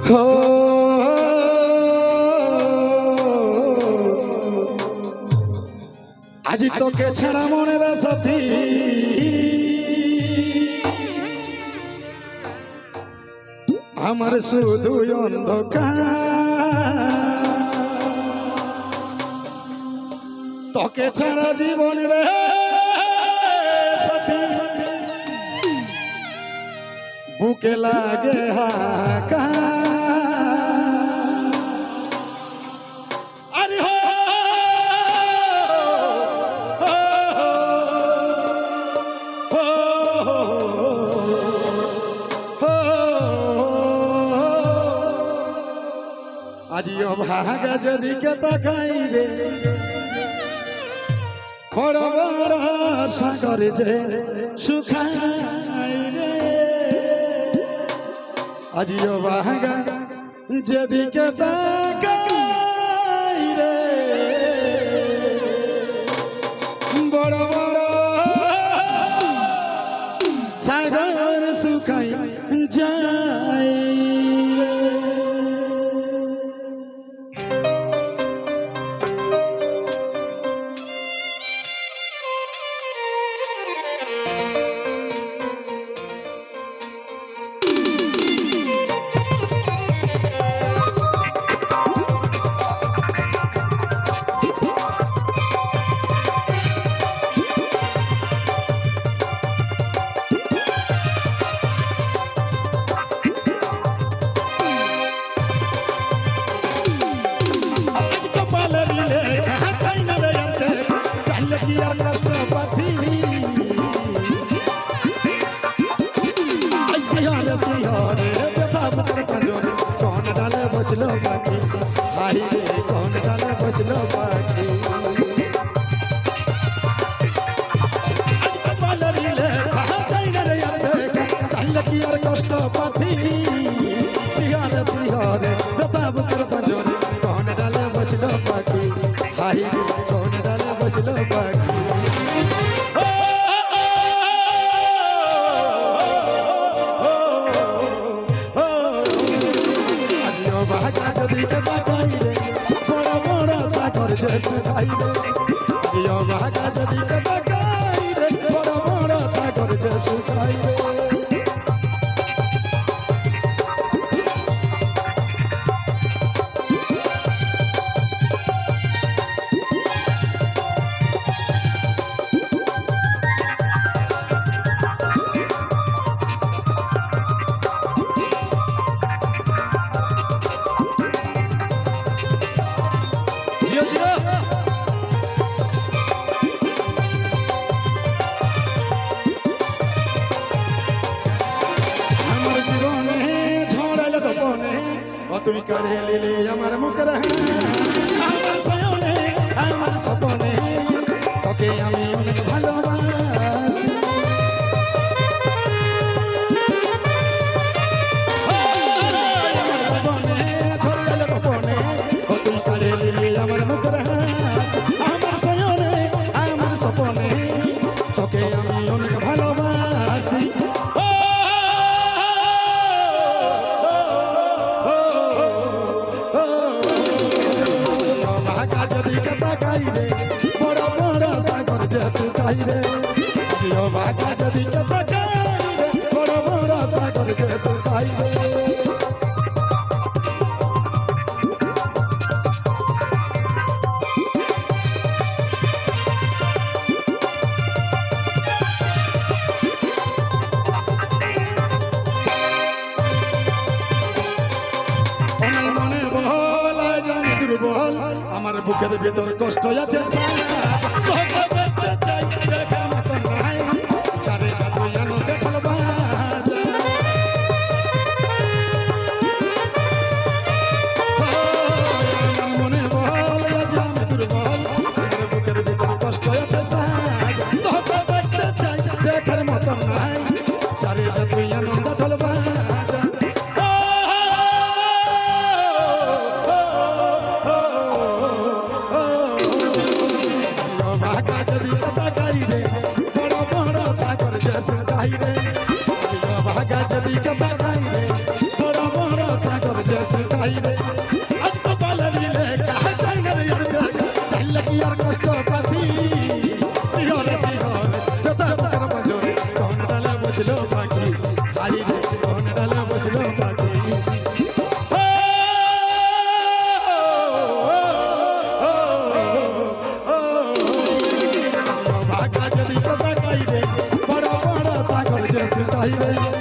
হো আজি তোকে ছাড়া মনের সাথী আমার শুধু অন্ধকার তোকে ছাড়া জীবন রে সাথী বুকে লাগে হাকা আরে হো আজিও ভাগা যেদিকে তাকাই রে বড় বড় সাগর যে শুকাই রে আজিও ভাগা যেদিকে তাকাই রে বড় বড় সাগর শুকাই যায় बचलो बाकी हाय रे कौन डाले बचलो बाकी आज कपाल रीले कहा जाइना रे यार देखा चाहले की यार कष्ट पाथी सियारे बेताब कर बजोरे कौन डाले बचलो बाकी हाय रे कौन डाले बचलो बाकी सुखाई रे जियो भागा जदी कदा गाई रे बड़ा बड़ा सागर जे सुखाई रे तुम करे ले আমার মুখের আমার সয়নে আমার সপনে তোকে আমি অনেক ভালোবাসি আমার জীবনে ছড়ালে গোপনে তুই করে le আমার মুখের আমার সয়নে আমার সপনে তোকে আমি অনেক ভালোবাসি रे जियो भागा जदी कता गाई रे बड़ा बड़ा सागर के सुखाई रे অনাই মনে বল আজ আমি দুর্বল আমার বুকের ভিতর কষ্ট আছে সারা সুতাই রে আজ কপালের লেখা যায় না রে আর দেখা জানলে কি আর কষ্ট পাতি শিহরে শিহরে ব্যথা বুকের পাঁজরে কোন ডালে বসলো পাখি হাই রে কোন ডালে বসলো পাখি ভাগা যদি কথা গাই রে বড় বড় সাগর যে সুতাই রে